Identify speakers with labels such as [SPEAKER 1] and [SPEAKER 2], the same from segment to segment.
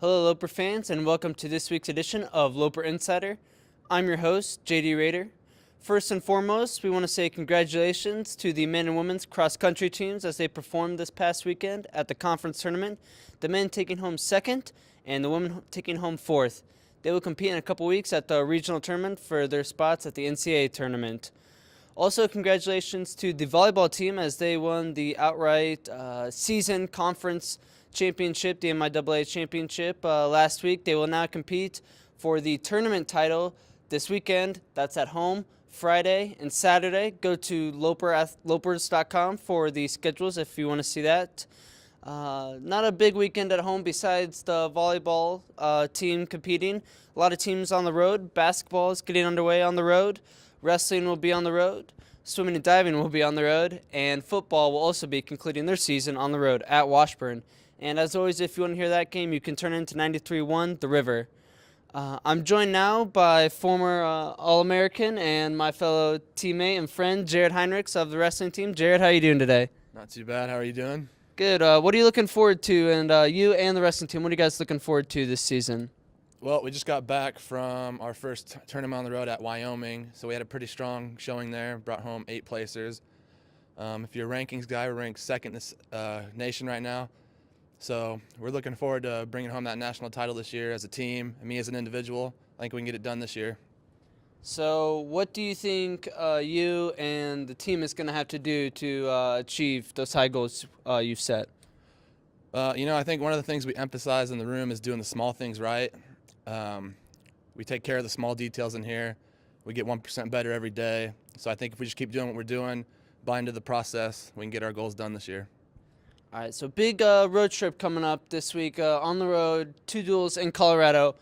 [SPEAKER 1] Hello, Loper fans, and welcome to this week's edition of Loper Insider. I'm your host, JD Rader. First and foremost, we want to say congratulations to the men and women's cross-country teams as they performed this past weekend at the conference tournament. The men taking home second and the women taking home fourth. They will compete in a couple weeks at the regional tournament for their spots at the NCAA tournament. Also, congratulations to the volleyball team as they won the outright season conference championship, the MIAA championship last week. They will now compete for the tournament title this weekend. That's at home Friday and Saturday. Go to lopers.com for the schedules if you want to see that. Not a big weekend at home besides the volleyball team competing. A lot of teams on the road. Basketball is getting underway on the road. Wrestling will be on the road. Swimming and diving will be on the road. And football will also be concluding their season on the road at Washburn. And as always, if you want to hear that game, you can turn into 93.1 The River. I'm joined now by former All-American and my fellow teammate and friend, Jarrod Hinrichs of the wrestling team. Jarrod, how are you doing today?
[SPEAKER 2] Not too bad. How are you doing?
[SPEAKER 1] Good. What are you looking forward to? And you and the wrestling team, what are you guys looking forward to this season?
[SPEAKER 2] Well, we just got back from our first tournament on the road at Wyoming, so we had a pretty strong showing there, brought home 8 placers. If you're a rankings guy, we're ranked second in the nation right now. So we're looking forward to bringing home that national title this year as a team, and me as an individual. I think we can get it done this year.
[SPEAKER 1] So what do you think you and the team is going to have to do to achieve those high goals you've set?
[SPEAKER 2] I think one of the things we emphasize in the room is doing the small things right. We take care of the small details in here. We get 1% better every day. So I think if we just keep doing what we're doing, buy into the process, we can get our goals done this year.
[SPEAKER 1] All right, so big road trip coming up this week on the road, 2 duels in Colorado.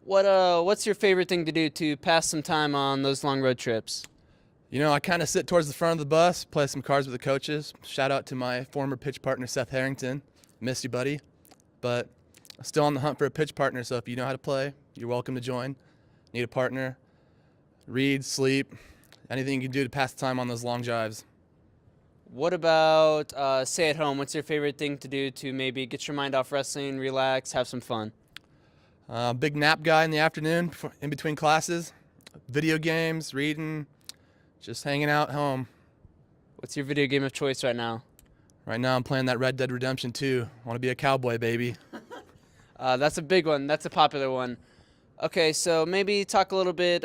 [SPEAKER 1] What's your favorite thing to do to pass some time on those long road trips?
[SPEAKER 2] I kind of sit towards the front of the bus, play some cards with the coaches. Shout out to my former pitch partner, Seth Harrington. Miss you, buddy. But still on the hunt for a pitch partner, so if you know how to play, you're welcome to join. Need a partner, read, sleep, anything you can do to pass the time on those long drives.
[SPEAKER 1] What about stay at home? What's your favorite thing to do to maybe get your mind off wrestling, relax, have some fun?
[SPEAKER 2] Big nap guy in the afternoon in between classes, video games, reading, just hanging out at home.
[SPEAKER 1] What's your video game of choice right now?
[SPEAKER 2] Right now I'm playing that Red Dead Redemption 2. I want to be a cowboy, baby.
[SPEAKER 1] That's a big one. That's a popular one. Okay, so maybe talk a little bit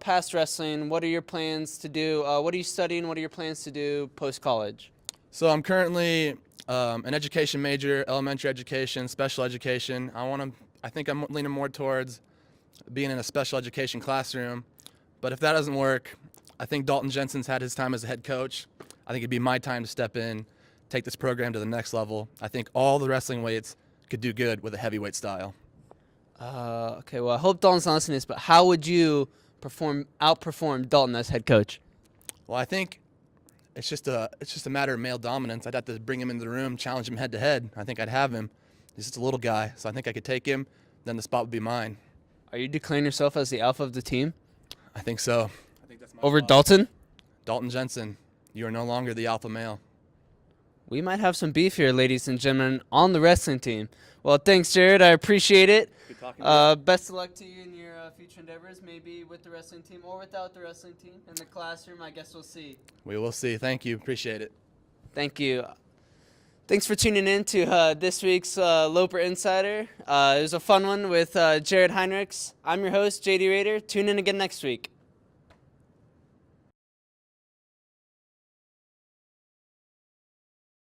[SPEAKER 1] past wrestling. What are your plans to do? What are you studying? What are your plans to do post-college?
[SPEAKER 2] So I'm currently an education major, elementary education, special education. I think I'm leaning more towards being in a special education classroom. But if that doesn't work, I think Dalton Jensen's had his time as a head coach. I think it'd be my time to step in, take this program to the next level. I think all the wrestling weights could do good with a heavyweight style.
[SPEAKER 1] Okay, well, I hope Dalton's not listening to this, but how would you outperform Dalton as head coach?
[SPEAKER 2] Well, I think it's just a matter of male dominance. I'd have to bring him into the room, challenge him head to head. I think I'd have him. He's just a little guy, so I think I could take him. Then the spot would be mine.
[SPEAKER 1] Are you declaring yourself as the alpha of the team?
[SPEAKER 2] I think so. I think that's my
[SPEAKER 1] over
[SPEAKER 2] spot.
[SPEAKER 1] Dalton?
[SPEAKER 2] Dalton Jensen, you are no longer the alpha male.
[SPEAKER 1] We might have some beef here, ladies and gentlemen, on the wrestling team. Well, thanks, Jarrod. I appreciate it.
[SPEAKER 2] Good talking to you.
[SPEAKER 1] Best of luck to you in your future endeavors, maybe with the wrestling team or without the wrestling team. In the classroom, I guess we'll see.
[SPEAKER 2] We will see. Thank you. Appreciate it.
[SPEAKER 1] Thank you. Thanks for tuning in to this week's Loper Insider. It was a fun one with Jarrod Hinrichs. I'm your host, JD Rader. Tune in again next week.